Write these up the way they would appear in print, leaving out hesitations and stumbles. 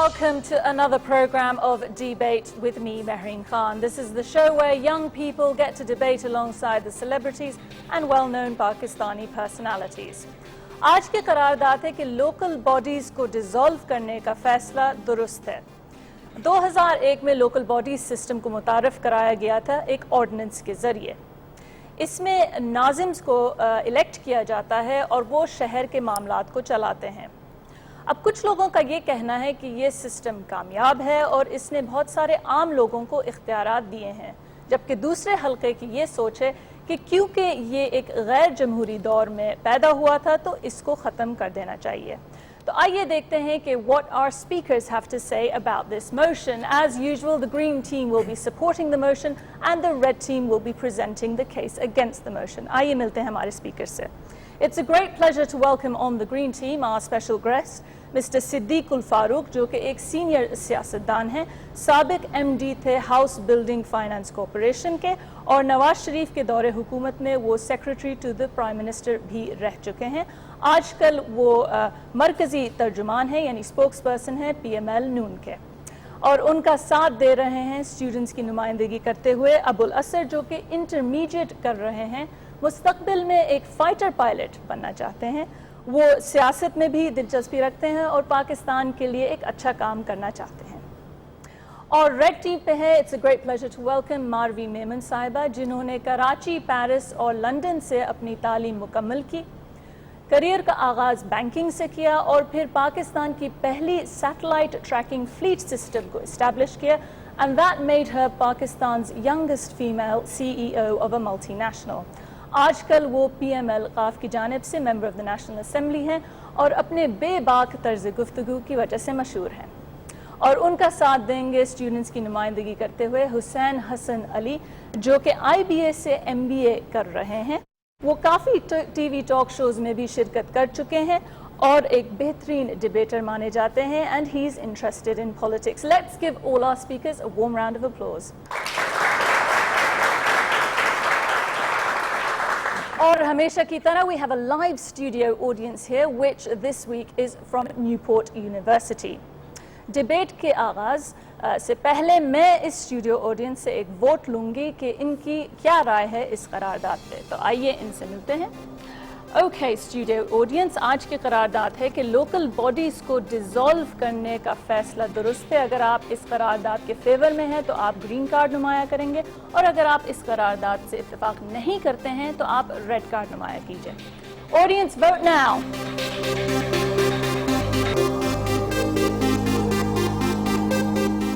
welcome to another program of Debate with me, Mehreen Khan. This is the show where young people get to debate alongside the celebrities and well-known Pakistani personalities. آج کے قرارداد ہے کہ local bodies کو dissolve کرنے کا فیصلہ درست ہے. 2001 میں لوکل باڈیز سسٹم کو متعارف کرایا گیا تھا ایک آرڈیننس کے ذریعے. اس میں ناظمز کو الیکٹ کیا جاتا ہے اور وہ شہر کے معاملات کو چلاتے ہیں. اب کچھ لوگوں کا یہ کہنا ہے کہ یہ سسٹم کامیاب ہے اور اس نے بہت سارے عام لوگوں کو اختیارات دیے ہیں، جبکہ دوسرے حلقے کی یہ سوچ ہے کہ کیونکہ یہ ایک غیر جمہوری دور میں پیدا ہوا تھا تو اس کو ختم کر دینا چاہیے. تو آئیے دیکھتے ہیں کہ what our speakers have to say about this motion. As usual, the Green team will be supporting the motion and the Red team will be presenting the case against the motion. آئیے ملتے ہیں ہمارے speaker سے. It's a great pleasure to welcome on the Green team our special guest, Mr. Siddiq ul Farooq, جو کہ ایک senior سیاستدان ہیں، سابق ایم ڈی تھے ہاؤس بلڈنگ فائنانس کارپوریشن کے، اور نواز شریف کے دور حکومت میں وہ secretary to the prime minister بھی رہ چکے ہیں. آج کل وہ مرکزی ترجمان ہیں یعنی اسپوکس پرسن ہیں پی ایم ایل نون کے، اور ان کا ساتھ دے رہے ہیں اسٹوڈنٹس کی نمائندگی کرتے ہوئے ابوالاسر، جو کہ انٹرمیڈیٹ کر رہے ہیں، مستقبل میں ایک فائٹر پائلٹ بننا چاہتے ہیں. وہ سیاست میں بھی دلچسپی رکھتے ہیں اور پاکستان کے لیے ایک اچھا کام کرنا چاہتے ہیں. اور ریڈ ٹیم پہ ہے it's a great pleasure to welcome Marvi Memon صاحبہ، جنہوں نے کراچی، پیرس اور لندن سے اپنی تعلیم مکمل کی. کریئر کا آغاز بینکنگ سے کیا اور پھر پاکستان کی پہلی سیٹلائٹ ٹریکنگ فلیٹ سسٹم کو اسٹیبلش کیا، and that made her Pakistan's youngest female CEO of a multinational. آج کل وہ پی ایم ایل قاف کی جانب سے member of the national assembly ہیں اور اپنے بے باک طرز گفتگو کی وجہ سے مشہور ہیں. اور ان کا ساتھ دیں گے اسٹوڈنٹس کی نمائندگی کرتے ہوئے حسین حسن علی، جو کہ آئی بی اے سے ایم بی اے کر رہے ہیں. وہ کافی ٹی وی ٹاک شوز میں بھی شرکت کر چکے ہیں اور ایک بہترین ڈیبیٹر مانے جاتے ہیں and he is interested in politics. Let's give all our speakers a warm round of applause. اور ہمیشہ کی طرح we have a live studio audience here which this week is from Newport University. Debate کے آغاز سے پہلے میں اس studio audience سے ایک ووٹ لوں گی کہ ان کی کیا رائے ہے اس قرارداد پہ. تو آئیے ان سے ملتے ہیں. اوکے اسٹوڈیو آڈینس، آج کی قرارداد ہے کہ لوکل باڈیز کو ڈیزالو کرنے کا فیصلہ درست ہے. اگر آپ اس قرارداد کے فیور میں ہیں تو آپ گرین کارڈ نمایاں کریں گے، اور اگر آپ اس قرارداد سے اتفاق نہیں کرتے ہیں تو آپ ریڈ کارڈ نمایاں کیجئے. Audience vote now.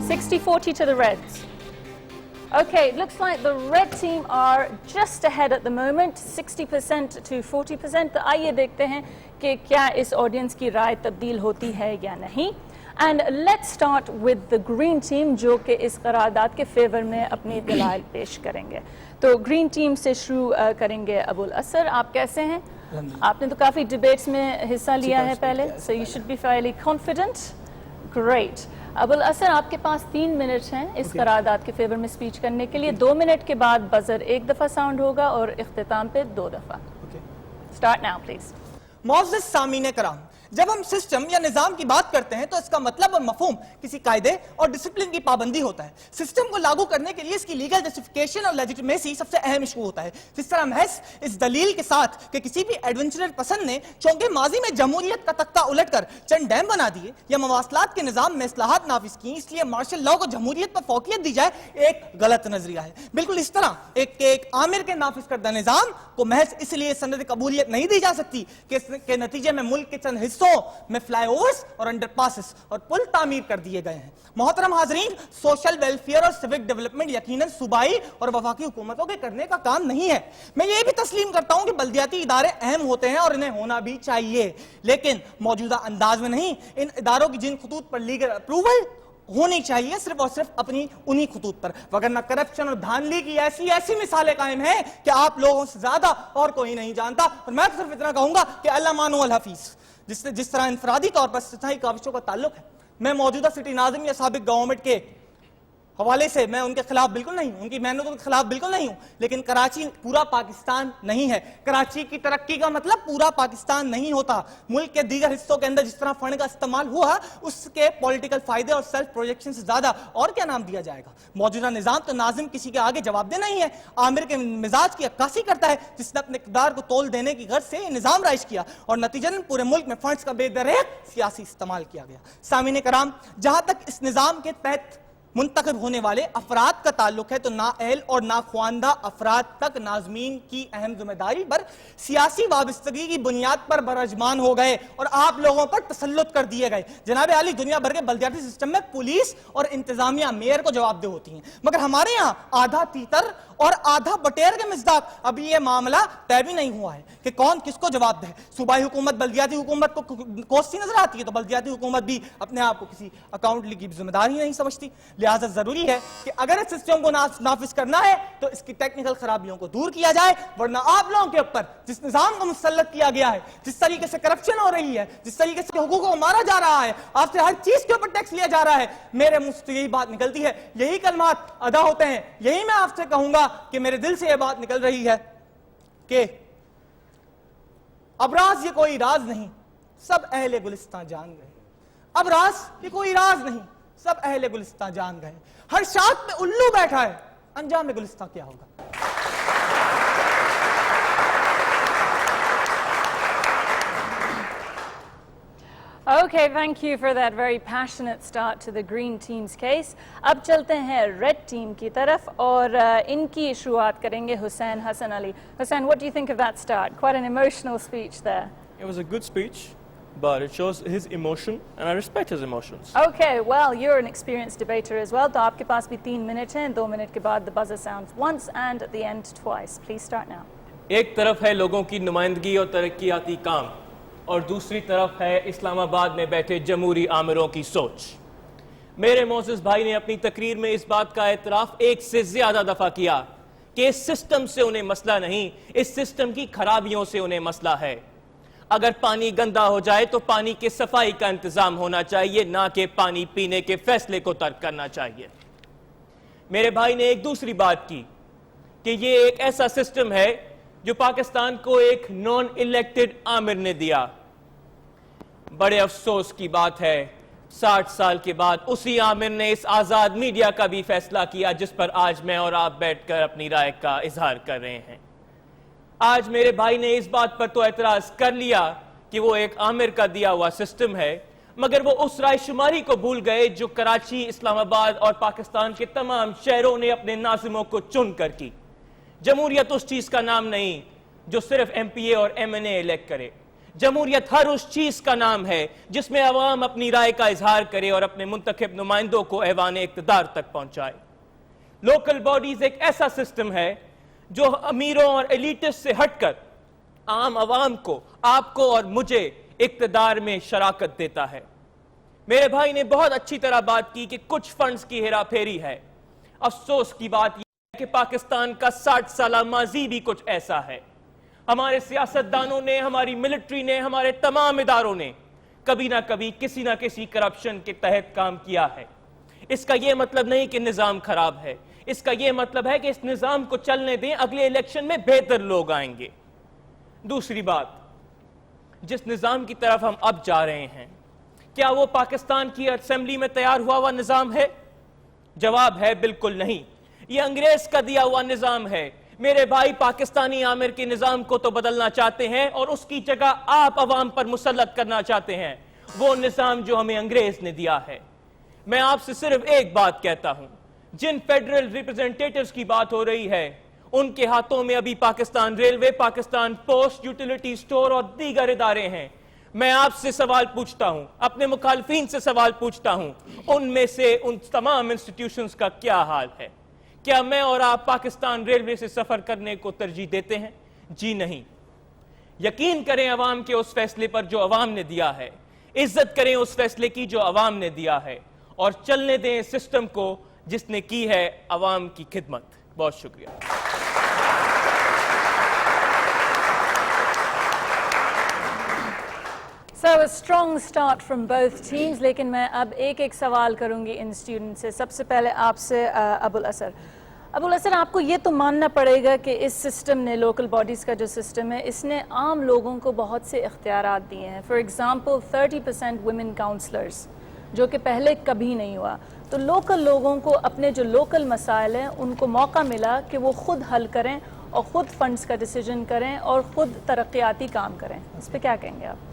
60-40 to the Reds. Okay, it looks like the Red team are just ahead at the moment, 60% to 40%. تو آئیے دیکھتے ہیں کہ کیا اس آڈینس کی رائے تبدیل ہوتی ہے یا نہیں. And let's start with the Green team، جو کہ اس قرارداد کے فیور میں اپنی دلائل پیش کریں گے. تو گرین ٹیم سے شروع کریں گے. ابوالاسر، آپ کیسے ہیں؟ آپ نے تو کافی ڈیبیٹس میں حصہ لیا ہے پہلے، so you should be fairly confident. Great. ابوالاسر، آپ کے پاس 3 منٹ ہیں اس قرارداد کے فیور میں سپیچ کرنے کے لیے. 2 منٹ کے بعد بزر 1 دفعہ ساؤنڈ ہوگا اور اختتام پہ 2 دفعہ. Start now, please. معزز سامعین کرام، جب ہم سسٹم یا نظام کی بات کرتے ہیں تو اس کا مطلب اور مفہوم کسی قاعدے اور ڈسپلن کی پابندی ہوتا ہے. سسٹم کو لاگو کرنے کے لیے اس کی لیگل جسٹیفیکیشن اور لیجیٹمیسی سب سے اہم ایشو ہوتا ہے. جس طرح محض اس دلیل کے ساتھ کہ کسی بھی ایڈونچرر پسند نے چونکہ ماضی میں جمہوریت کا تختہ الٹ کر چند ڈیم بنا دیے یا مواصلات کے نظام میں اصلاحات نافذ کی، اس لیے مارشل لاء کو جمہوریت پر فوقیت دی جائے، ایک غلط نظریہ ہے. بالکل اس طرح ایک عامر کے نافذ کردہ نظام کو محض اس لیے سند قبولیت نہیں دی جا سکتی کہ اس کے نتیجے میں ملک کے چند حصوں میں فلائی اوورز اور انڈر پاسز اور پل تعمیر کر دیے گئے ہیں. محترم حاضرین، سوشل ویلفیئر اور سیوک ڈیولپمنٹ یقیناً صوبائی اور وفاقی حکومتوں کے کرنے کا کام نہیں ہے. میں یہ بھی تسلیم کرتا ہوں کہ بلدیاتی ادارے اہم ہوتے ہیں اور انہیں ہونا بھی چاہیے، لیکن موجودہ انداز میں نہیں. ان اداروں کی جن خطوط پر لیگل اپروول ہونی چاہیے صرف اور صرف اپنی انہی خطوط پر، وگرنہ کرپشن اور دھاندلی کی ایسی مثالیں قائم ہیں کہ آپ لوگوں سے زیادہ اور کوئی نہیں جانتا. اور میں صرف اتنا کہوں گا کہ اللہ مانو الحفیظ. جس طرح انفرادی طور پر استثنائی کاوشوں کا تعلق ہے، میں موجودہ سٹی ناظم یا سابق گورنمنٹ کے حوالے سے میں ان کے خلاف بالکل نہیں ہوں, ان کی محنتوں کے خلاف بالکل نہیں ہوں, لیکن کراچی پورا پاکستان نہیں ہے. کراچی کی ترقی کا مطلب پورا پاکستان نہیں ہوتا. ملک کے دیگر حصوں کے اندر جس طرح فنڈ کا استعمال ہوا, اس کے پولیٹیکل فائدے اور سیلف پروجیکشن سے زیادہ اور کیا نام دیا جائے گا. موجودہ نظام تو ناظم کسی کے آگے جواب دینا ہی ہے. عامر کے مزاج کی عکاسی کرتا ہے جس نے اپنے اقتدار کو تول دینے کی غرض سے نظام رائج کیا اور نتیجتاً پورے ملک میں فنڈز کا بے دریغ سیاسی استعمال کیا گیا. سامعین کرام, جہاں تک اس نظام کے تحت منتخب ہونے والے افراد کا تعلق ہے تو نااہل اور ناخواندہ افراد تک ناظمین کی اہم ذمہ داری پر سیاسی وابستگی کی بنیاد پر براجمان ہو گئے اور آپ لوگوں پر تسلط کر دیے گئے. جناب عالی, دنیا بھر کے بلدیاتی سسٹم میں پولیس اور انتظامیہ میئر کو جواب دہ ہوتی ہیں, مگر ہمارے یہاں آدھا تیتر اور آدھا بٹیر کے مصداق ابھی یہ معاملہ طے بھی نہیں ہوا ہے کہ کون کس کو جواب دے. صوبائی حکومت بلدیاتی حکومت کو کوستی نظر آتی ہے تو بلدیاتی حکومت بھی اپنے آپ کو کسی اکاؤنٹلی کی ذمہ داری نہیں سمجھتی. لہٰذا ضروری ہے کہ اگر اس سسٹم کو نافذ کرنا ہے تو اس کی ٹیکنیکل خرابیوں کو دور کیا جائے, ورنہ آپ لوگوں کے اوپر جس نظام کو مسلط کیا گیا ہے, جس طریقے سے کرپشن ہو رہی ہے, جس طریقے سے حقوقوں کو مارا جا رہا ہے, آپ سے ہر چیز کے اوپر ٹیکس لیا جا رہا ہے, میرے منہ سے یہی بات نکلتی ہے, یہی کلمات ادا ہوتے ہیں, یہی میں آپ سے کہوں گا کہ میرے دل سے یہ بات نکل رہی ہے کہ اب راز یہ کوئی راز نہیں, سب اہل گلستان جان گئے. اب راز یہ کوئی راز نہیں, سب اہل گلستان جان گئے. ہر شاخ پہ الو بیٹھا ہے, انجام میں گلستان کیا ہوگا. Okay, thank you for that very passionate start to the green team's case. اب چلتے ہیں red team کی طرف اور ان کی شروعات کریں گے حسین Hasan Ali. Hussein, what do you think of that start? Quite an emotional speech there. It was a good speech, but it shows his emotion, and I respect his emotions. Okay, well, you're an experienced debater as well. تو آپ کے پاس بھی 3 minute ہیں. 2 minute کے بعد the buzzer sounds once and at the end twice. Please start now. ایک طرف ہے لوگوں کی نمائندگی اور ترقیاتی کام, اور دوسری طرف ہے اسلام آباد میں بیٹھے جمہوری آمروں کی سوچ. میرے معزز بھائی نے اپنی تقریر میں اس بات کا اعتراف ایک سے زیادہ دفعہ کیا کہ اس سسٹم سے انہیں مسئلہ نہیں, اس سسٹم کی خرابیوں سے انہیں مسئلہ ہے. اگر پانی گندا ہو جائے تو پانی کے صفائی کا انتظام ہونا چاہیے, نہ کہ پانی پینے کے فیصلے کو ترک کرنا چاہیے. میرے بھائی نے ایک دوسری بات کی کہ یہ ایک ایسا سسٹم ہے جو پاکستان کو ایک نان الیکٹڈ آمر نے دیا. بڑے افسوس کی بات ہے 60 سال کے بعد اسی آمر نے اس آزاد میڈیا کا بھی فیصلہ کیا جس پر آج میں اور آپ بیٹھ کر اپنی رائے کا اظہار کر رہے ہیں. آج میرے بھائی نے اس بات پر تو اعتراض کر لیا کہ وہ ایک آمر کا دیا ہوا سسٹم ہے, مگر وہ اس رائے شماری کو بھول گئے جو کراچی, اسلام آباد اور پاکستان کے تمام شہروں نے اپنے ناظموں کو چن کر کی. جمہوریت اس چیز کا نام نہیں جو صرف ایم پی اے اور ایم این اے الیکٹ کرے. جمہوریت ہر اس چیز کا نام ہے جس میں عوام اپنی رائے کا اظہار کرے اور اپنے منتخب نمائندوں کو ایوان اقتدار تک پہنچائے. لوکل باڈیز ایک ایسا سسٹم ہے جو امیروں اور ایلیٹس سے ہٹ کر عام عوام کو, آپ کو اور مجھے اقتدار میں شراکت دیتا ہے. میرے بھائی نے بہت اچھی طرح بات کی کہ کچھ فنڈز کی ہیرا پھیری ہے. افسوس کی بات یہ ہے کہ پاکستان کا 60 سالہ ماضی بھی کچھ ایسا ہے. ہمارے سیاستدانوں نے, ہماری ملٹری نے, ہمارے تمام اداروں نے کبھی نہ کبھی کسی نہ کسی کرپشن کے تحت کام کیا ہے. اس کا یہ مطلب نہیں کہ نظام خراب ہے, اس کا یہ مطلب ہے کہ اس نظام کو چلنے دیں, اگلے الیکشن میں بہتر لوگ آئیں گے. دوسری بات, جس نظام کی طرف ہم اب جا رہے ہیں کیا وہ پاکستان کی اسمبلی میں تیار ہوا ہوا نظام ہے؟ جواب ہے بالکل نہیں. یہ انگریز کا دیا ہوا نظام ہے. میرے بھائی پاکستانی آمر کے نظام کو تو بدلنا چاہتے ہیں اور اس کی جگہ آپ عوام پر مسلط کرنا چاہتے ہیں, وہ نظام جو ہمیں انگریز نے دیا ہے. میں آپ سے صرف ایک بات کہتا ہوں, جن فیڈرل ریپرزنٹیٹیوز کی بات ہو رہی ہے ان کے ہاتھوں میں ابھی Pakistan railway, Pakistan post, utility store اور دیگر ادارے ہیں. میں آپ سے سوال پوچھتا ہوں, اپنے مخالفین سے سوال پوچھتا ہوں, ان میں سے ان تمام انسٹیٹیوشنز کا کیا حال ہے؟ کیا میں اور آپ پاکستان ریلوے سے سفر کرنے کو ترجیح دیتے ہیں؟ جی نہیں. یقین کریں عوام کے اس فیصلے پر جو عوام نے دیا ہے, عزت کریں اس فیصلے کی جو عوام نے دیا ہے, اور چلنے دیں سسٹم کو جس نے کی ہے عوام کی خدمت. بہت شکریہ. So a strong start from both teams, لیکن میں اب ایک سوال کروں گی ان اسٹوڈنٹ سے. سب سے پہلے آپ سے ابوالاسر. ابوالاسر, آپ کو یہ تو ماننا پڑے گا کہ اس سسٹم نے, لوکل باڈیز کا جو سسٹم ہے, اس نے عام لوگوں کو بہت سے اختیارات دیے ہیں. فار ایگزامپل 30% ویمن کاؤنسلرز, جو کہ پہلے کبھی نہیں ہوا. تو لوکل لوگوں کو اپنے جو لوکل مسائل ہیں ان کو موقع ملا کہ وہ خود حل کریں اور خود فنڈز کا ڈیسیجن کریں اور خود ترقیاتی کام کریں. اس پہ کیا کہیں گے آپ؟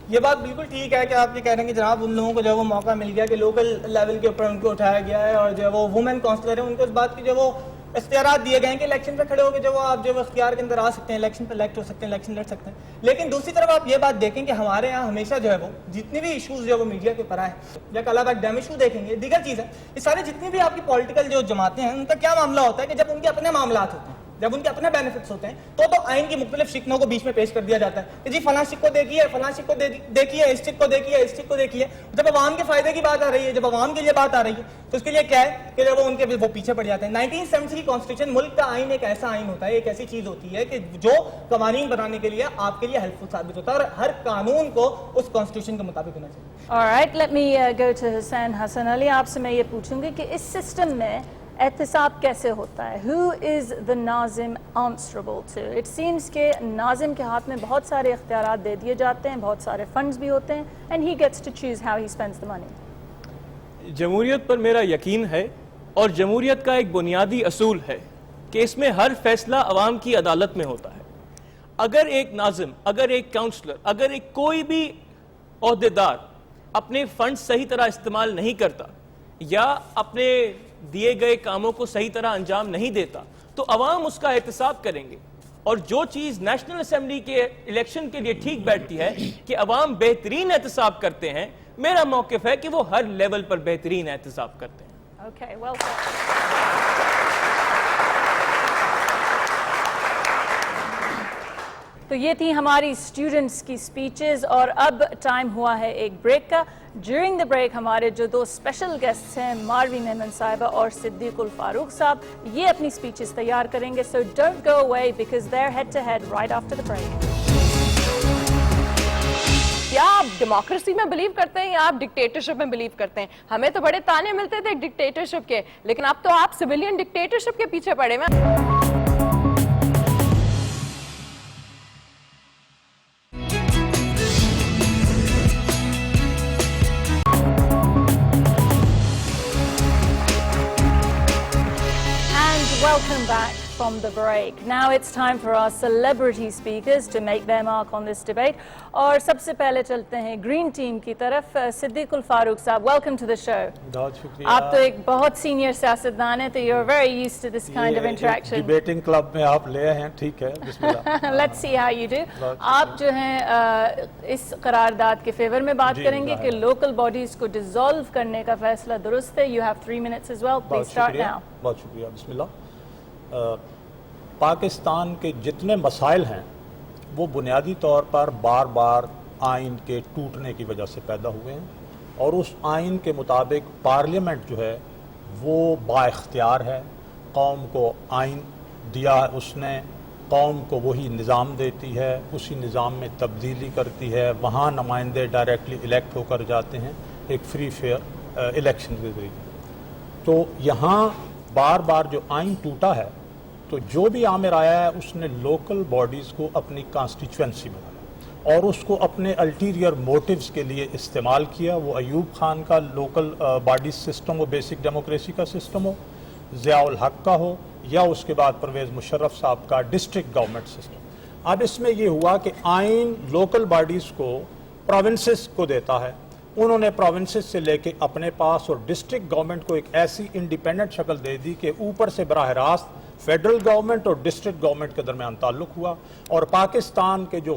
یہ بات بالکل ٹھیک ہے کہ آپ یہ کہہ رہے ہیں کہ جناب ان لوگوں کو جو وہ موقع مل گیا کہ لوکل لیول کے اوپر ان کو اٹھایا گیا ہے, اور جو وہ وومن کاؤنسلر ہیں ان کو اس بات کی جو وہ اختیارات دیے گئے ہیں کہ الیکشن پہ کھڑے ہو کے جو آپ جو اختیار کے اندر آ سکتے ہیں, الیکشن پہ الیکٹ ہو سکتے ہیں, الیکشن لڑ سکتے ہیں. لیکن دوسری طرف آپ یہ بات دیکھیں کہ ہمارے یہاں ہمیشہ جو ہے وہ جتنے بھی ایشوز جو وہ میڈیا کے اوپر آئے ہیں, یا کل آپ ڈیم ایشو دیکھیں گے, دیگر چیز ہے, یہ سارے جتنی بھی آپ کی پولیٹیکل جو جماعتیں ہیں ان کا کیا معاملہ ہوتا ہے کہ جب ان کے اپنے معاملات ہوتے ہیں, جب ان کے اپنے بینیفٹس ہوتے ہیں تو آئین کی مختلف شکنوں کو بیچ میں پیش کر دیا جاتا ہے کہ جی فلاں شک کو دیکھیے, فلاں شک کو دیکھیے, اس شک کو دیکھیے, اس شک کو دیکھیے. جب عوام کے فائدے کی بات آ رہی ہے, جب عوام کے لیے بات آ رہی ہے, تو اس کے لیے کیا ہے کہ جب وہ ان کے وہ پیچھے پڑ جاتے ہیں. 1970 کی کانسٹیٹیوشن, ملک کا آئین ایک ایسا آئین ہوتا ہے, ایک ایسی چیز ہوتی ہے کہ جو قوانین بنانے کے لیے آپ کے لیے ہیلپ فل ثابت ہوتا ہے, اور ہر قانون کو اس کانسٹیٹیوشن کے مطابق ہونا چاہیے. Alright, let me go to Hasan Ali. آپ سے میں یہ پوچھوں گی کہ اس سسٹم میں احتساب کیسے ہوتا ہے؟ Who is the Nazim answerable to? It seems کہ ناظم کے ہاتھ میں بہت سارے اختیارات دے دیے جاتے ہیں, بہت سارے فنڈز بھی ہوتے ہیں, and he gets to choose how he spends the money. جمہوریت پر میرا یقین ہے, اور جمہوریت کا ایک بنیادی اصول ہے کہ اس میں ہر فیصلہ عوام کی عدالت میں ہوتا ہے. اگر ایک ناظم, اگر ایک کاؤنسلر, اگر ایک کوئی بھی عہدیدار اپنے فنڈ صحیح طرح استعمال نہیں کرتا یا اپنے دیے گئے کاموں کو صحیح طرح انجام نہیں دیتا, تو عوام اس کا احتساب کریں گے. اور جو چیز نیشنل اسمبلی کے الیکشن کے لیے ٹھیک بیٹھتی ہے کہ عوام بہترین احتساب کرتے ہیں, میرا موقف ہے کہ وہ ہر لیول پر بہترین احتساب کرتے ہیں. Okay, well said. تو یہ تھی ہماری اسٹوڈنٹس کی سپیچز, اور اب ٹائم ہوا ہے ایک بریک کا. ڈیورنگ دا بریک ہمارے جو دو اسپیشل گیسٹس ہیں, ماروی میمن صاحبہ اور صدیق الفاروق صاحب, یہ اپنی سپیچز تیار کریں گے. So don't go away because they are head to head right after the break. کیا آپ ڈیموکریسی میں بلیو کرتے ہیں یا آپ ڈکٹیٹرشپ میں بلیو کرتے ہیں؟ ہمیں تو بڑے تانے ملتے تھے ڈکٹیٹرشپ کے, لیکن اب تو آپ سویلین ڈکٹیٹرشپ کے پیچھے پڑے ہوئے. Welcome back from the break. Now it's time for our celebrity speakers to make their mark on this debate. اور سب سے پہلے چلتے ہیں گرین ٹیم کی طرف. صدیق الفاروق صاحب, welcome to the show. بہت شکریہ. آپ تو ایک بہت سینئر سیاستدان ہیں, تو you're very used to this kind of interaction. Debating club میں آپ لے ہیں, ٹھیک ہے, بسم اللہ. Let's see how you do. آپ جو ہیں اس قرارداد کے فیور میں بات کریں گے کہ لوکل باڈیز کو ڈیزالو کرنے کا فیصلہ درست ہے. You have 3 minutes as well. Please start now. بہت شکریہ, بسم اللہ. پاکستان کے جتنے مسائل ہیں وہ بنیادی طور پر بار بار آئین کے ٹوٹنے کی وجہ سے پیدا ہوئے ہیں, اور اس آئین کے مطابق پارلیمنٹ جو ہے وہ با اختیار ہے. قوم کو آئین دیا ہے اس نے, قوم کو وہی نظام دیتی ہے, اسی نظام میں تبدیلی کرتی ہے, وہاں نمائندے ڈائریکٹلی الیکٹ ہو کر جاتے ہیں ایک فری فیئر الیکشن کے ذریعے. تو یہاں بار بار جو آئین ٹوٹا ہے تو جو بھی آمر آیا ہے اس نے لوکل باڈیز کو اپنی کانسٹیچوئنسی بنایا اور اس کو اپنے الٹیریئر موٹیوز کے لیے استعمال کیا. وہ ایوب خان کا لوکل باڈیز سسٹم ہو, بیسک ڈیموکریسی کا سسٹم ہو, ضیاء الحق کا ہو, یا اس کے بعد پرویز مشرف صاحب کا ڈسٹرکٹ گورنمنٹ سسٹم. اب اس میں یہ ہوا کہ آئین لوکل باڈیز کو پروونسز کو دیتا ہے, انہوں نے پروونسز سے لے کے اپنے پاس, اور ڈسٹرکٹ گورنمنٹ کو ایک ایسی انڈیپینڈنٹ شکل دے دی کہ اوپر سے براہ راست فیڈرل گورنمنٹ اور ڈسٹرکٹ گورنمنٹ کے درمیان تعلق ہوا. اور پاکستان کے جو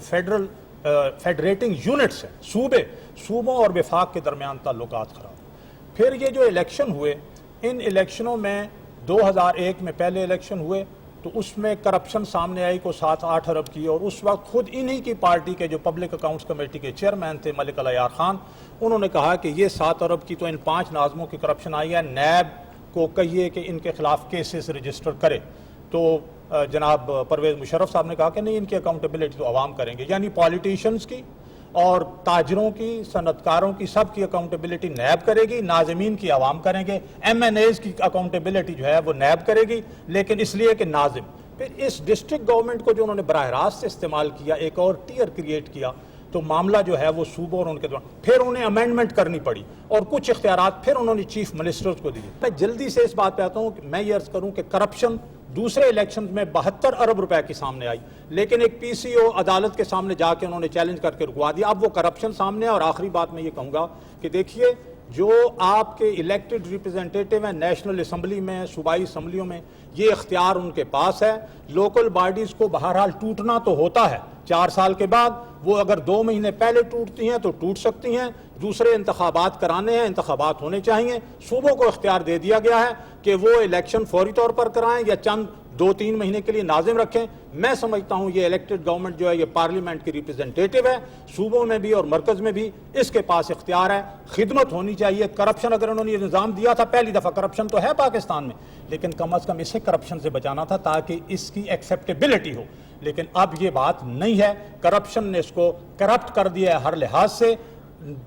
فیڈریٹنگ یونٹس ہیں, صوبوں اور وفاق کے درمیان تعلقات خراب. پھر یہ جو الیکشن ہوئے, ان الیکشنوں میں 2001 میں پہلے الیکشن ہوئے تو اس میں کرپشن سامنے آئی کو 7-8 ارب کی, اور اس وقت خود انہی کی پارٹی کے جو پبلک اکاؤنٹس کمیٹی کے چیئرمین تھے ملک العیار خان, انہوں نے کہا کہ یہ 7 ارب کی تو ان 5 ناظموں کی کرپشن آئی ہے, نیب کو کہیے کہ ان کے خلاف کیسز رجسٹر کرے. تو جناب پرویز مشرف صاحب نے کہا کہ نہیں, ان کی اکاؤنٹیبلٹی تو عوام کریں گے. یعنی پالیٹیشنز کی اور تاجروں کی, صنعتکاروں کی, سب کی اکاؤنٹیبلٹی نیب کرے گی, ناظمین کی عوام کریں گے, ایم این ایز کی اکاؤنٹیبلٹی جو ہے وہ نیب کرے گی, لیکن اس لیے کہ ناظم. پھر اس ڈسٹرکٹ گورنمنٹ کو جو انہوں نے براہ راست سے استعمال کیا, ایک اور ٹیئر کریٹ کیا, تو معاملہ جو ہے وہ صوبوں اور ان کے دوران پھر انہیں امینڈمنٹ کرنی پڑی اور کچھ اختیارات پھر انہوں نے چیف منسٹرز کو دیے. میں جلدی سے اس بات پہ آتا ہوں کہ میں یہ عرض کروں کہ کرپشن دوسرے الیکشنز میں 72 ارب روپے کی سامنے آئی, لیکن ایک پی سی او عدالت کے سامنے جا کے انہوں نے چیلنج کر کے رکوا دیا. اب وہ کرپشن سامنے ہے. اور آخری بات میں یہ کہوں گا کہ دیکھیے, جو آپ کے الیکٹڈ ریپرزینٹیٹیو ہیں نیشنل اسمبلی میں, صوبائی اسمبلیوں میں, یہ اختیار ان کے پاس ہے. لوکل باڈیز کو بہرحال ٹوٹنا تو ہوتا ہے 4 سال کے بعد, وہ اگر 2 مہینے پہلے ٹوٹتی ہیں تو ٹوٹ سکتی ہیں. دوسرے انتخابات کرانے ہیں, انتخابات ہونے چاہیے. صوبوں کو اختیار دے دیا گیا ہے کہ وہ الیکشن فوری طور پر کرائیں یا چند 2-3 مہینے کے لیے ناظم رکھیں. میں سمجھتا ہوں یہ الیکٹڈ گورنمنٹ جو ہے یہ پارلیمنٹ کی ریپرزینٹیٹیو ہے, صوبوں میں بھی اور مرکز میں بھی اس کے پاس اختیار ہے. خدمت ہونی چاہیے. کرپشن اگر انہوں نے یہ نظام دیا تھا, پہلی دفعہ کرپشن تو ہے پاکستان میں, لیکن کم از کم اسے کرپشن سے بچانا تھا تاکہ اس کی ایکسیپٹیبلٹی ہو. لیکن اب یہ بات نہیں ہے. کرپشن نے اس کو کرپٹ کر دیا ہے ہر لحاظ سے.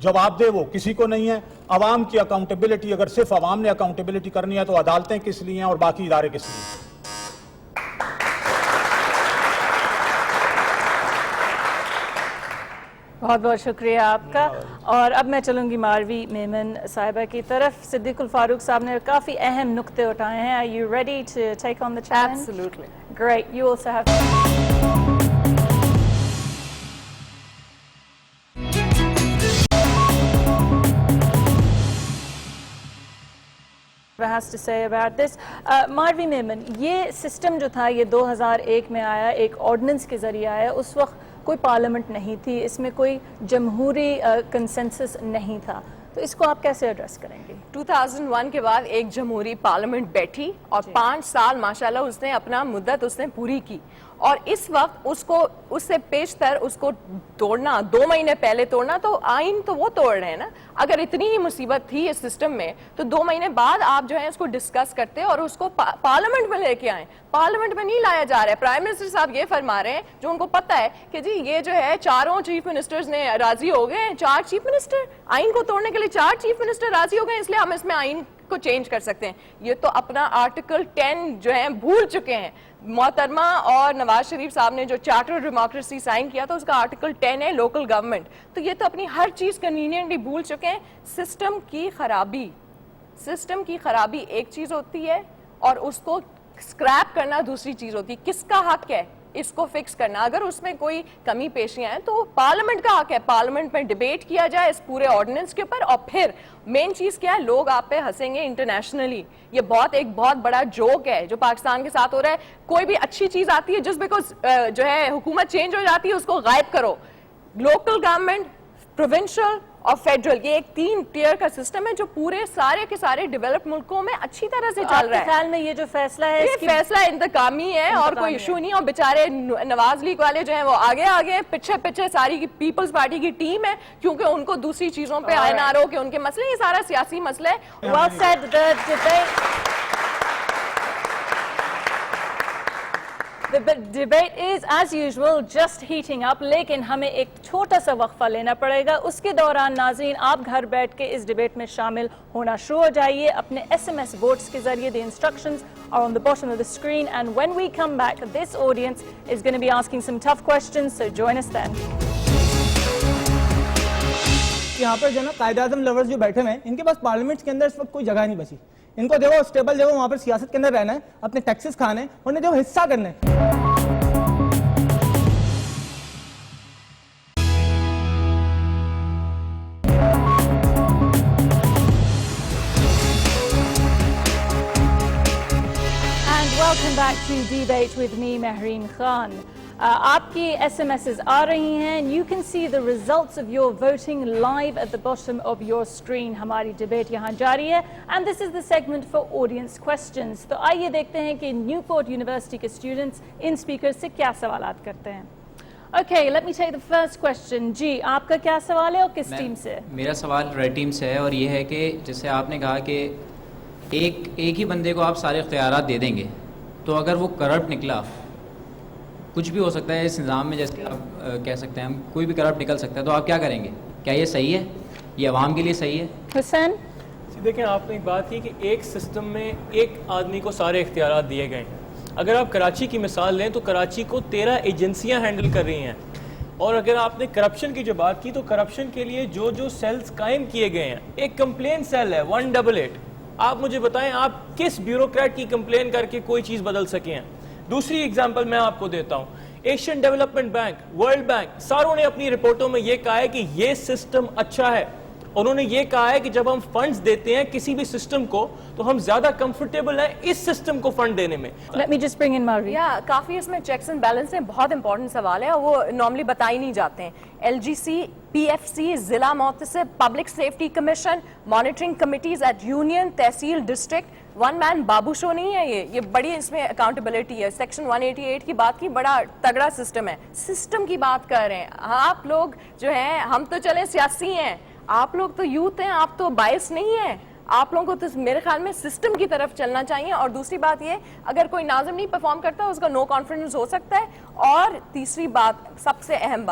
جواب دہ وہ کسی کو نہیں ہے. عوام کی اکاؤنٹیبلٹی, اگر صرف عوام نے اکاؤنٹیبلٹی کرنی ہے تو عدالتیں کس لیے ہیں اور باقی ادارے کس لیے ہیں؟ بہت بہت شکریہ آپ کا. اور اب میں چلوں گی ماروی میمن صاحبہ کی طرف. صدیق الفاروق صاحب نے کافی اہم نقطے اٹھائے ہیں. Are you ready to take on the challenge? Absolutely. Great. You also have... has to say about this. Marvi Memon, یہ سسٹم جو تھا یہ 2001 میں آیا, ایک آرڈیننس کے ذریعے آیا. اس وقت کوئی پارلیمنٹ نہیں تھی, اس میں کوئی جمہوری کنسنسس نہیں تھا, تو اس کو آپ کیسے ایڈریس کریں گے؟ 2001 کے بعد ایک جمہوری پارلیمنٹ بیٹھی اور 5 سال ماشاءاللہ اس نے اپنا مدت اس نے پوری کی, اور اس وقت اس کو اس سے پیشتر اس کو توڑنا, 2 مہینے پہلے توڑنا, تو آئین تو وہ توڑ رہے ہیں نا. اگر اتنی ہی مصیبت تھی اس سسٹم میں تو 2 مہینے بعد آپ جو ہے اس کو ڈسکس کرتے اور اس کو پارلیمنٹ میں لے کے آئیں. پارلیمنٹ میں نہیں لایا جا رہا ہے. پرائم منسٹر صاحب یہ فرما رہے ہیں, جو ان کو پتہ ہے کہ جی یہ جو ہے 4 چیف منسٹرز نے راضی ہو گئے ہیں, 4 چیف منسٹر آئین کو توڑنے کے لیے 4 چیف منسٹر راضی ہو گئے, اس لیے ہم اس میں آئین کو چینج کر سکتے ہیں. یہ تو اپنا آرٹیکل 10 جو ہے بھول چکے ہیں. محترمہ اور نواز شریف صاحب نے جو چارٹر ڈیموکریسی سائن کیا تھا اس کا آرٹیکل 10 ہے لوکل گورنمنٹ. تو یہ تو اپنی ہر چیز کنوینئنٹلی بھول چکے ہیں. سسٹم کی خرابی ایک چیز ہوتی ہے اور اس کو اسکریپ کرنا دوسری چیز ہوتی ہے. کس کا حق ہے اس کو فکس کرنا؟ اگر اس میں کوئی کمی پیشیاں ہیں تو پارلیمنٹ کا حق ہے, پارلیمنٹ میں ڈیبیٹ کیا جائے اس پورے آرڈیننس کے اوپر. اور پھر مین چیز کیا ہے, لوگ آپ پہ ہنسیں گے انٹرنیشنلی. یہ ایک بہت بڑا جوک ہے جو پاکستان کے ساتھ ہو رہا ہے. کوئی بھی اچھی چیز آتی ہے جسٹ بیکاز جو ہے حکومت چینج ہو جاتی ہے اس کو غائب کرو. لوکل گورنمنٹ, پروونشل اور فیڈرل, یہ ایک 3 ٹیئر کا سسٹم ہے جو پورے سارے کے سارے ڈیولپڈ ملکوں میں اچھی طرح سے چل رہا ہے. آپ کے خیال میں یہ جو فیصلہ ہے یہ فیصلہ انتقامی ہے اور کوئی ایشو نہیں. اور بیچارے نواز لیگ والے جو ہیں وہ آگے پیچھے ساری پیپلز پارٹی کی ٹیم ہے, کیونکہ ان کو دوسری چیزوں پہ نہ رو کہ ان کے مسئلے, یہ سارا سیاسی مسئلہ ہے. Well said. The debate is as usual just heating up, لیکن ہمیں ایک چھوٹا سا وقفہ لینا پڑے گا. اس کے دوران ناظرین آپ گھر بیٹھ کے اس ڈیبیٹ میں شامل ہونا شروع ہو جائیے اپنے SMS ووٹس کے ذریعے. The instructions are on the bottom of the screen, and when we come back this audience is going to be asking some tough questions, so join us then. یہاں پر جو نا قائد اعظم لورز جو بیٹھے ہوئے ہیں, ان کے پاس پارلیمنٹ کے اندر اس وقت کوئی جگہ نہیں بچی. ان کو دیکھو اسٹیبل جگہ وہاں پر سیاست کے اندر رہنا ہے, اپنے ٹیکسز کھانے, انہیں جو حصہ کرنا ہے. Welcome back to Debate with me, Mehreen Khan. آپ کی SMSs آ رہی ہیں. You can see the results of your voting live at the bottom of your screen. ہماری ڈیبیٹ یہاں جاری ہے and this is the segment for audience questions. تو آئیے دیکھتے ہیں کہ نیوپورٹ یونیورسٹی کے اسٹوڈنٹس ان اسپیکر سے کیا سوالات کرتے ہیں. Okay, let me take the first question. جی آپ کا کیا سوال ہے اور کس ٹیم سے؟ میرا سوال ریڈ ٹیم سے ہے, اور یہ ہے کہ جیسے آپ نے کہا کہ ایک ہی بندے کو آپ سارے اختیارات دے دیں گے, تو اگر وہ کرپٹ نکلا کچھ بھی ہو سکتا ہے اس نظام میں، جیسے آپ کہہ سکتے ہیں ہم کوئی بھی کرپٹ نکل سکتا ہے، تو آپ کیا کریں گے؟ کیا یہ صحیح ہے؟ یہ عوام کے لیے صحیح ہے؟ حسین؟ دیکھیں آپ نے ایک بات کی کہ ایک سسٹم میں ایک آدمی کو سارے اختیارات دیے گئے ہیں. اگر آپ کراچی کی مثال لیں تو کراچی کو 13 ایجنسیاں ہینڈل کر رہی ہیں. اور اگر آپ نے کرپشن کی جو بات کی تو کرپشن کے لیے جو سیلز قائم کیے گئے ہیں، ایک کمپلین سیل ہے 188. آپ مجھے بتائیں آپ کس بیوروکریٹ کی کمپلین کر کے کوئی چیز بدل سکے ہیں؟ دوسری اگزامپل میں آپ کو دیتا ہوں، Asian development bank, world bank, ساروں نے اپنی رپورٹوں میں یہ کہا ہے کہ یہ سسٹم اچھا ہے. انہوں نے یہ کہا ہے کہ جب ہم فنڈز دیتے ہیں کسی بھی سسٹم کو تو ہم زیادہ کمفرٹیبل ہیں اس سسٹم کو فنڈ دینے میں. Let me just bring in Marvi. کافی اس میں چیکس اینڈ بیلنس ہیں، بہت امپورٹنٹ سوال ہے اور وہ نارملی بتائی نہیں جاتے ہیں. LGC, PFC, ضلع محتسب، public safety commission, monitoring committees at union, تحصیل، ڈسٹرکٹ، ون مین بابو شو نہیں ہے یہ بڑی اس میں اکاؤنٹیبلٹی ہے. سیکشن 188 کی بات کی، بڑا تگڑا سسٹم ہے. سسٹم کی بات کر رہے ہیں آپ لوگ جو ہیں، ہم تو چلے سیاسی ہیں، آپ لوگ تو یوتھ ہیں، آپ تو باعث نہیں ہیں. آپ لوگوں کو تو میرے خیال میں سسٹم کی طرف چلنا چاہیے. اور دوسری بات یہ، اگر کوئی ناظم نہیں پرفارم کرتا اس کا نو کانفیڈنس ہو سکتا ہے. اور تیسری بات، سب سے اہم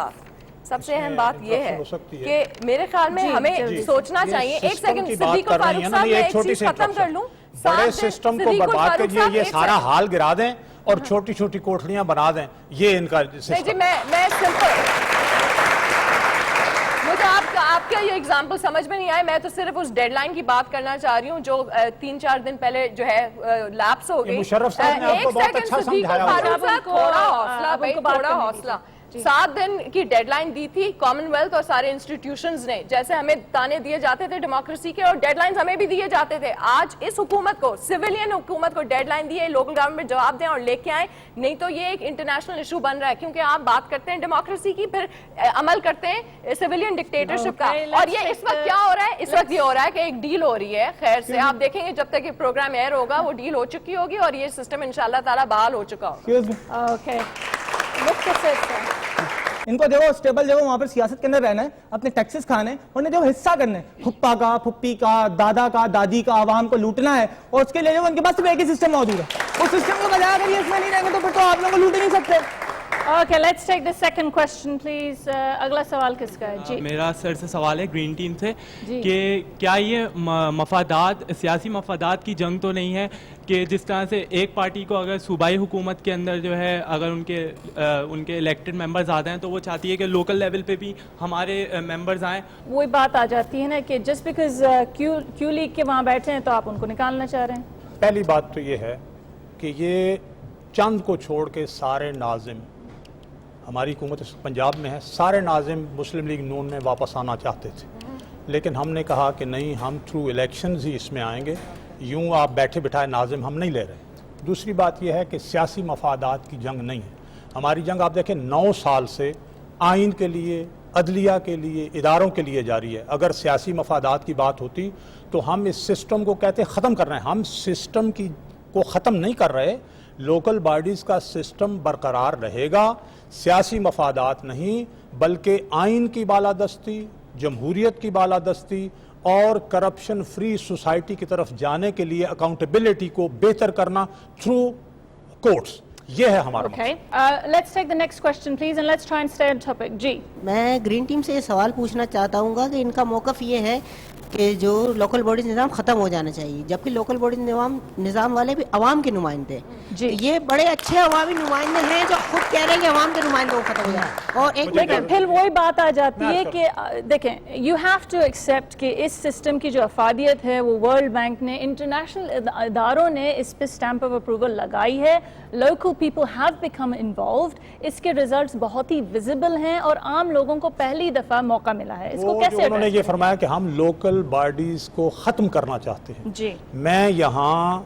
بات یہ ہے کہ میرے خیال میں ہمیں سوچنا چاہیے. ایک سیکنڈ، صدیق و فاروق صاحب، میں ایک چیز ختم کر لوں. بڑے سسٹم کو برباد کیجئے، یہ سارا حال گرا دیں اور چھوٹی چھوٹی کوٹھڑیاں بنا دیں، یہ ان کا نہیں جی. میں سمپل، مجھے آپ کا یہ ایگزامپل سمجھ میں نہیں آئے. میں تو صرف اس ڈیڈ لائن کی بات کرنا چاہ رہی ہوں جو 3-4 دن پہلے جو ہے لیپس ہو گئی. مشرف صاحب نے آپ کو بہت اچھا سمجھایا. تھوڑا حوصلہ. 7 دن کی ڈیڈ لائن دی تھی کامن ویلتھ اور سارے انسٹیٹیوشنز نے. جیسے ہمیں تانے دیے جاتے تھے ڈیموکریسی کے اور ڈیڈ لائنز ہمیں بھی دیے جاتے تھے. آج اس حکومت کو، سویلین حکومت کو ڈیڈ لائن دی ہے، لوکل گورنمنٹ جواب دیں اور لے کے آئیں. نہیں تو یہ ایک انٹرنیشنل ایشو بن رہا ہے، کیونکہ آپ بات کرتے ہیں ڈیموکریسی کی، پھر عمل کرتے ہیں سویلین ڈکٹیٹرشپ کا. اور یہ اس وقت کیا ہو رہا ہے؟ اس وقت یہ ہو رہا ہے کہ ایک ڈیل ہو رہی ہے. خیر سے آپ دیکھیں گے جب تک یہ پروگرام ایئر ہوگا وہ ڈیل ہو چکی ہوگی اور یہ سسٹم انشاءاللہ تعالیٰ بحال ہو چکا ہوگا. Okay. ان کو دیکھو اسٹیبل جگہ وہاں پر سیاست کے اندر رہنا ہے، اپنے ٹیکسز کھانے، انہیں جو حصہ کرنا ہے پھپھا کا، پھپھی کا، دادا کا، دادی کا، عوام کو لوٹنا ہے. اور اس کے لیے جو ان کے پاس صرف ایک ہی سسٹم موجود ہے. اس سسٹم کو بجائے اگر یہ اس میں نہیں رہیں گے تو پھر تو آپ لوگوں کو لوٹ ہی نہیں سکتے. Okay, let's take the second question, please. اگلا سوال کس کا ہے؟ جی میرا سر سے سوال ہے گرین ٹیم سے کہ کیا یہ مفادات، سیاسی مفادات کی جنگ تو نہیں ہے کہ جس طرح سے ایک پارٹی کو اگر صوبائی حکومت کے اندر جو ہے اگر ان کے الیکٹڈ ممبرز آتے ہیں تو وہ چاہتی ہے کہ لوکل لیول پہ بھی ہمارے ممبرز آئیں. وہی بات آ جاتی ہے نا کہ جسٹ بیکاز کیو لیگ کے وہاں بیٹھے ہیں تو آپ ان کو نکالنا چاہ رہے ہیں. پہلی بات تو یہ ہے کہ یہ چند کو چھوڑ کے سارے ناظم، ہماری حکومت پنجاب میں ہے، سارے ناظم مسلم لیگ نون میں واپس آنا چاہتے تھے، لیکن ہم نے کہا کہ نہیں، ہم تھرو الیکشنز ہی اس میں آئیں گے، یوں آپ بیٹھے بٹھائے ناظم ہم نہیں لے رہے. دوسری بات یہ ہے کہ سیاسی مفادات کی جنگ نہیں ہے ہماری جنگ. آپ دیکھیں 9 سال سے آئین کے لیے، عدلیہ کے لیے، اداروں کے لیے جاری ہے. اگر سیاسی مفادات کی بات ہوتی تو ہم اس سسٹم کو کہتے ختم کر رہے ہیں. ہم سسٹم کو ختم نہیں کر رہے. لوکل باڈیز کا سسٹم برقرار رہے گا، سیاسی مفادات نہیں بلکہ آئین کی بالادستی، جمہوریت کی بالادستی اور کرپشن فری سوسائٹی کی طرف جانے کے لیے اکاؤنٹیبلٹی کو بہتر کرنا تھرو کورٹس. یہ ہے ہمارا مقصد. Let's take the next question please and let's try and stay on topic. جی میں گرین ٹیم سے یہ سوال پوچھنا چاہتا ہوں گا کہ ان کا موقف یہ ہے کہ جو لوکل باڈیز نظام ختم ہو جانا چاہیے، جبکہ لوکل باڈیز نظام والے بھی عوام کے نمائندے. جی یہ بڑے اچھے عوامی نمائندے ہیں جو خود کہہ رہے ہیں کہ عوام کے نمائندوں کو ختم ہو جائے. اور ایک لیکن پھر وہی بات آ جاتی ہے کہ دیکھیں یو ہیو ٹو ایکسیپٹ کہ اس سسٹم کی جو افادیت ہے وہ ورلڈ بینک نے، انٹرنیشنل اداروں نے اس پہ اسٹیمپ آف اپروول لگائی ہے. Local people have become involved. اس کے ریزلٹس بہت ہی ویزیبل ہیں اور عام لوگوں کو پہلی دفعہ موقع ملا ہے. اس کو کیسے انہوں نے یہ فرمایا کہ ہم لوکل باڈیز کو ختم کرنا چاہتے ہیں. جی میں یہاں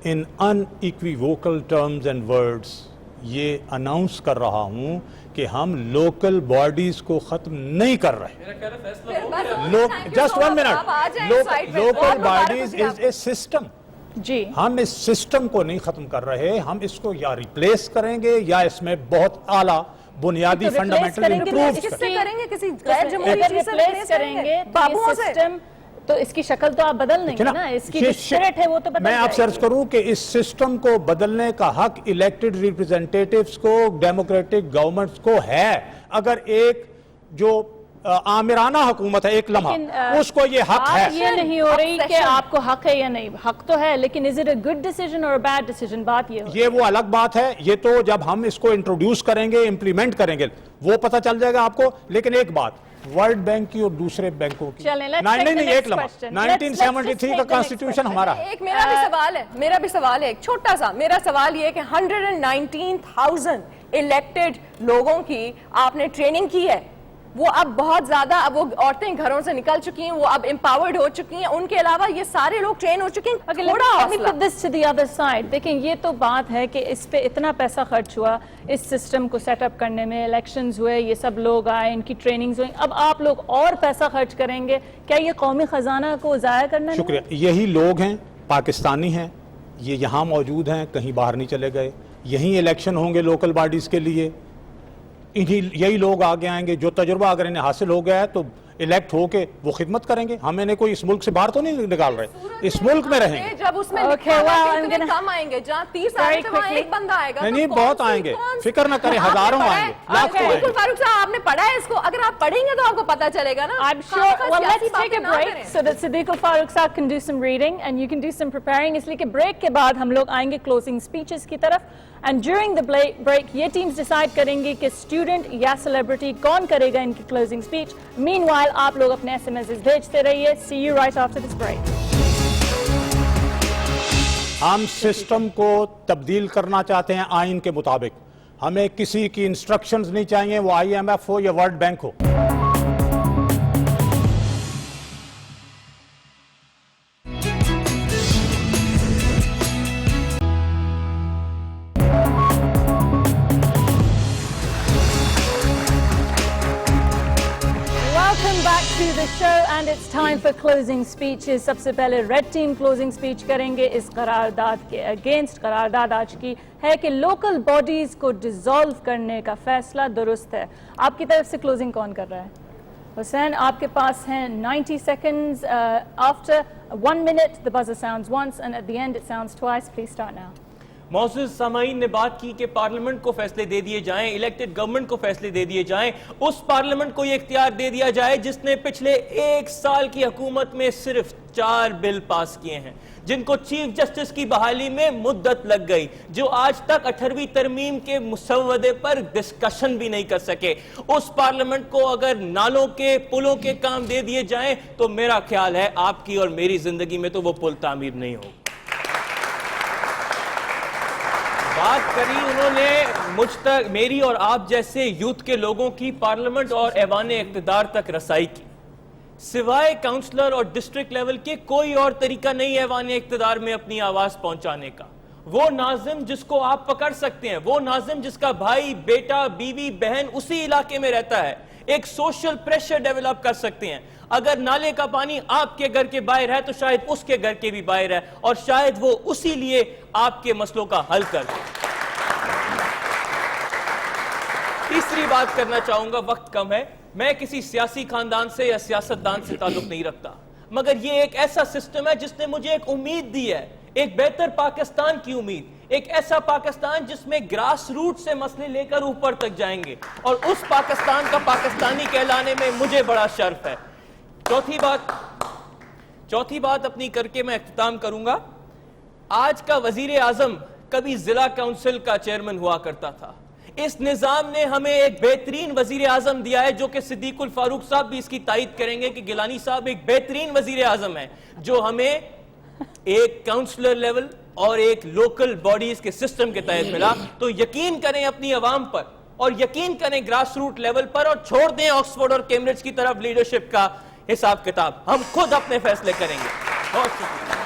ان ان ایکویوکل ٹرمز اینڈ ورڈز یہ اناؤنس کر رہا ہوں کہ ہم لوکل باڈیز کو ختم نہیں کر رہے. Just 1 minute. Local bodies is a system. جی ہم اس سسٹم کو نہیں ختم کر رہے، ہم اس کو یا ریپلیس کریں گے یا اس میں بہت اعلیٰ بنیادی فنڈامنٹل امپروو کریں گے. کسی غیر جمہوری چیز سے ریپلیس کریں گے. بابوؤں سے تو اس کی شکل تو آپ بدل نہیں نا, اس کی جو اسپرٹ ہے وہ تو بدل میں آپ سے عرض کروں کہ اس سسٹم کو بدلنے کا حق الیکٹڈ ریپرزینٹیٹیوز کو, ڈیموکریٹک گورنمنٹس کو ہے. اگر ایک جو آمرانہ حکومت ہے ایک لمحہ, اس کو یہ حق ہے. یہ نہیں ہو رہی کہ آپ کو حق ہے یا نہیں, حق تو ہے, لیکن is it a good decision or a bad decision, بات یہ ہو. یہ وہ الگ بات ہے, یہ تو جب ہم اس کو انٹروڈیوس کریں گے, امپلیمنٹ کریں گے, وہ پتہ چل جائے گا آپ کو. لیکن ایک بات, ورلڈ بینک کی اور دوسرے بینکوں کی, نہیں ایک لمحہ 1973 کا کانسٹیٹیوشن ہمارا ہے. ایک میرا بھی سوال ہے ایک چھوٹا سا. میرا سوال یہ ہے کہ 119,000 الیکٹڈ لوگوں کی آپ نے ٹریننگ کی ہے, وہ اب بہت زیادہ, اب وہ عورتیں گھروں سے نکل چکی ہیں, وہ اب امپاورڈ ہو چکی ہیں, ان کے علاوہ یہ سارے لوگ ٹرین ہو چکے ہیں. Let me put this to the other side. دیکھیں یہ تو بات ہے کہ اس پہ اتنا پیسہ خرچ ہوا اس سسٹم کو سیٹ اپ کرنے میں, الیکشنز ہوئے, یہ سب لوگ آئے, ان کی ٹریننگز ہوئی, اب آپ لوگ اور پیسہ خرچ کریں گے, کیا یہ قومی خزانہ کو ضائع کرنا نہیں؟ شکریہ. یہی لوگ ہیں, پاکستانی ہیں, یہ یہاں موجود ہیں, کہیں باہر نہیں چلے گئے. یہی الیکشن ہوں گے لوکل باڈیز کے لیے, یہی لوگ آگے آئیں گے جو تجربہ اگر انہیں حاصل ہو گیا ہے تو الیکٹ ہو کے وہ خدمت کریں گے. ہم انہیں کوئی اس ملک سے باہر تو نہیں نکال رہے, اس ملک میں رہیں گے. جب اس میں کم آئیں گے, جہاں 30 سال سے وہاں ایک بندہ آئے گا, نہیں بہت آئیں گے, فکر نہ کریں, ہزاروں آئیں گے, لاکھوں آئیں گے. فاروق صاحب آپ نے پڑھا ہے اس کو, اگر آپ پڑھیں گے تو آپ کو پتا چلے گا نا. I'm sure. Well, let's take a break so that Siddiq Farooq Saab can do some reading and you can do some preparing. اس لیے کہ بریک کے بعد ہم لوگ آئیں گے closing speeches کی طرف, and during the break یہ teams decide کریں گے کہ student یا celebrity کون کرے گا ان کی closing speech. Meanwhile آپ لوگ اپنے SMSs بھیجتے رہیے. See you right after this break. ہم سسٹم کو تبدیل کرنا چاہتے ہیں آئین کے مطابق. ہمیں کسی کی انسٹرکشنز نہیں چاہیے, وہ IMF ہو یا world bank who. Welcome back to the show and it's time for closing speeches. سب سے پہلے ریڈ ٹیم closing speech کریں گے اس قرارداد کے اگینسٹ. قرارداد آج کی ہے کہ لوکل باڈیز کو ڈیزالو کرنے کا فیصلہ درست ہے. آپ کی طرف سے closing کون کر رہا ہے؟ حسین, آپ کے پاس ہیں 90 seconds. After 1 minute the buzzer sounds once and at the end it sounds twice. Please start now. معزز سامعین نے بات کی کہ پارلیمنٹ کو فیصلے دے دیے جائیں, الیکٹڈ گورنمنٹ کو فیصلے دے دیے جائیں. اس پارلیمنٹ کو یہ اختیار دے دیا جائے جس نے پچھلے 1 سال کی حکومت میں صرف 4 بل پاس کیے ہیں, جن کو چیف جسٹس کی بحالی میں مدت لگ گئی, جو آج تک 18ویں ترمیم کے مسودے پر ڈسکشن بھی نہیں کر سکے. اس پارلیمنٹ کو اگر نالوں کے, پلوں کے کام دے دیے جائیں تو میرا خیال ہے آپ کی اور میری زندگی میں تو وہ پل تعمیر نہیں ہوگا. بات کری انہوں نے مجھ تک, میری اور آپ جیسے یوتھ کے لوگوں کی پارلیمنٹ اور ایوان اقتدار تک رسائی کی. سوائے کاؤنسلر اور ڈسٹرکٹ لیول کے کوئی اور طریقہ نہیں ہے ایوان اقتدار میں اپنی آواز پہنچانے کا. وہ ناظم جس کو آپ پکڑ سکتے ہیں, وہ ناظم جس کا بھائی, بیٹا, بیوی, بہن اسی علاقے میں رہتا ہے, ایک سوشل پریشر ڈیولپ کر سکتے ہیں. اگر نالے کا پانی آپ کے گھر کے باہر ہے تو شاید اس کے گھر کے بھی باہر ہے, اور شاید وہ اسی لیے آپ کے مسئلوں کا حل کر دے. تیسری بات کرنا چاہوں گا, وقت کم ہے, میں کسی سیاسی خاندان سے یا سیاستدان سے تعلق نہیں رکھتا, مگر یہ ایک ایسا سسٹم ہے جس نے مجھے ایک امید دی ہے, ایک بہتر پاکستان کی امید, ایک ایسا پاکستان جس میں گراس روٹ سے مسئلے لے کر اوپر تک جائیں گے, اور اس پاکستان کا پاکستانی کہلانے میں مجھے بڑا شرف ہے. چوتھی بات اپنی کر کے میں اختتام کروں گا. آج کا وزیر اعظم کبھی ضلع کونسل کا چیئرمین ہوا کرتا تھا. اس نظام نے ہمیں ایک بہترین وزیر اعظم دیا ہے, جو کہ صدیق الفاروق صاحب بھی اس کی تائید کریں گے کہ گیلانی صاحب ایک بہترین وزیر اعظم ہے, جو ہمیں ایک کاؤنسلر لیول اور ایک لوکل باڈیز کے سسٹم کے تحت ملا. تو یقین کریں اپنی عوام پر, اور یقین کریں گراس روٹ لیول پر, اور چھوڑ دیں آکسفورڈ اور کیمبرج کی طرف لیڈرشپ کا حساب کتاب. ہم خود اپنے فیصلے کریں گے. بہت شکریہ.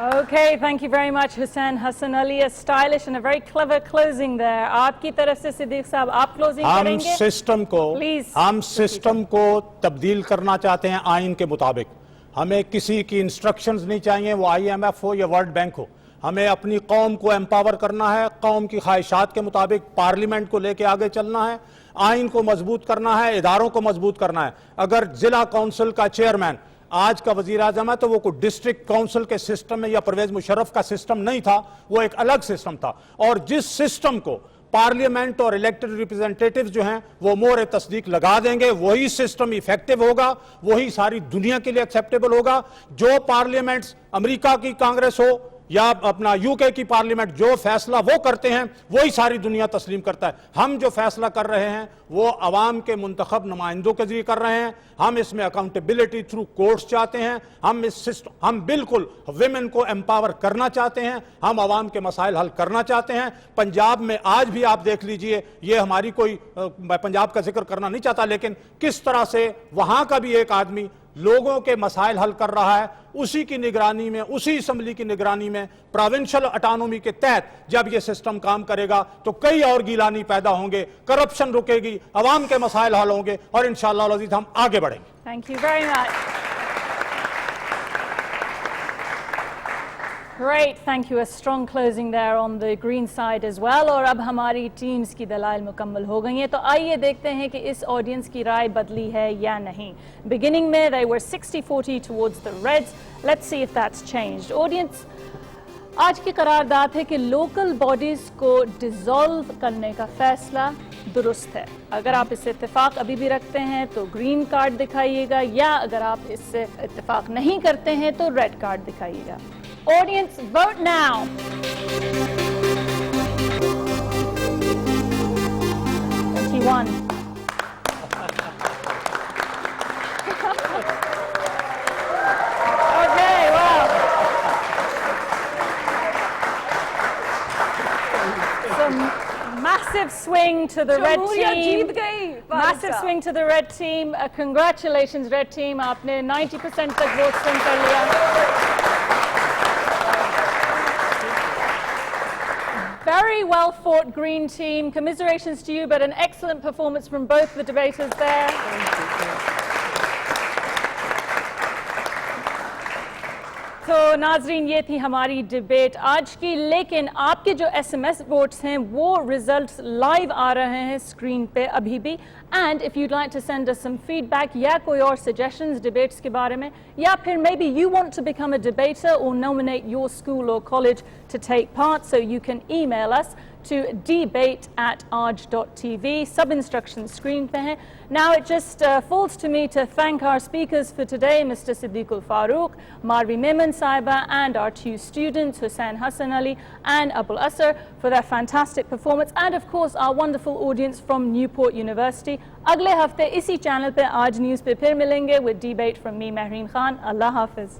Okay, thank you very much, Hussain Hassan Ali. A stylish and a very clever closing there. آپ کی طرف سے صدیق صاحب آپ closing کریں گے. ہم سسٹم کو تبدیل کرنا چاہتے ہیں آئین کے مطابق. ہمیں کسی کی انسٹرکشنز نہیں چاہیے, وہ IMF ہو یا ورلڈ بینک ہو. ہمیں اپنی قوم کو ایمپاور کرنا ہے, قوم کی خواہشات کے مطابق پارلیمنٹ کو لے کے آگے چلنا ہے, آئین کو مضبوط کرنا ہے, اداروں کو مضبوط کرنا ہے. اگر ضلع کونسل کا چیئرمین آج کا وزیر اعظم ہے تو وہ کوئی ڈسٹرکٹ کونسل کے سسٹم میں یا پرویز مشرف کا سسٹم نہیں تھا, وہ ایک الگ سسٹم تھا. اور جس سسٹم کو پارلیمنٹ اور الیکٹڈ ریپرزینٹیٹیوز جو ہیں وہ مور تصدیق لگا دیں گے, وہی سسٹم ایفیکٹو ہوگا, وہی ساری دنیا کے لیے ایکسیپٹیبل ہوگا. جو پارلیمنٹس امریکہ کی کانگریس ہو یا اپنا یو کے کی پارلیمنٹ جو فیصلہ وہ کرتے ہیں وہی ساری دنیا تسلیم کرتا ہے. ہم جو فیصلہ کر رہے ہیں وہ عوام کے منتخب نمائندوں کے ذریعے کر رہے ہیں. ہم اس میں اکاؤنٹیبلٹی تھرو کورٹس چاہتے ہیں. ہم بالکل ویمن کو ایمپاور کرنا چاہتے ہیں, ہم عوام کے مسائل حل کرنا چاہتے ہیں. پنجاب میں آج بھی آپ دیکھ لیجئے, یہ ہماری کوئی, میں پنجاب کا ذکر کرنا نہیں چاہتا, لیکن کس طرح سے وہاں کا بھی ایک آدمی لوگوں کے مسائل حل کر رہا ہے, اسی کی نگرانی میں, اسی اسمبلی کی نگرانی میں, پروونشل اٹانومی کے تحت جب یہ سسٹم کام کرے گا تو کئی اور گیلانی پیدا ہوں گے, کرپشن رکے گی, عوام کے مسائل حل ہوں گے, اور انشاءاللہ العزیز ہم آگے بڑھیں گے. Thank you very much. Great, thank you. A strong closing there on the green side as well. اور اب ہماری ٹیمز کی دلائل مکمل ہو گئی ہیں, تو آئیے دیکھتے ہیں کہ اس آڈینس کی رائے بدلی ہے یا نہیں. Beginning میں they were 60-40 towards the Reds. Let's see if that's changed. Audience, آج کی قرارداد ہے کہ لوکل باڈیز کو ڈیزالو کرنے کا فیصلہ درست ہے. اگر آپ اس سے اتفاق ابھی بھی رکھتے ہیں تو گرین کارڈ دکھائیے گا, یا اگر آپ اس سے اتفاق نہیں کرتے ہیں تو ریڈ کارڈ دکھائیے گا. Audience, vote now. Okay, well. So massive swing to the red team. Massive swing to the red team. Congratulations, red team. آپ نے 90% تک ووٹ swing کر لیا. Very well fought, green team. Commiserations to you, but an excellent performance from both the debaters there. تو ناظرین, یہ تھی ہماری ڈیبیٹ آج کی, لیکن آپ کے جو ایس ایم ایس ووٹس ہیں وہ ریزلٹس لائیو آ رہے ہیں اسکرین پہ ابھی بھی. And if you'd like to send us some feedback یا کوئی اور suggestions ڈیبیٹس کے بارے میں, یا پھر maybe you want to become a debater or nominate your school or college to take part, so you can email us to debate@arj.tv. Sub instructions screen pe hain. Now it just falls to me to thank our speakers for today, Mr. Siddiqul Farooq, Marvi Memon Saiba, and our two students, Hussain Hassan Ali and Abul Asr, for their fantastic performance, and of course our wonderful audience from Newport University. Agle hafte isi channel pe Aaj News pe phir milenge with debate from me, Mehreen Khan. Allah Hafiz.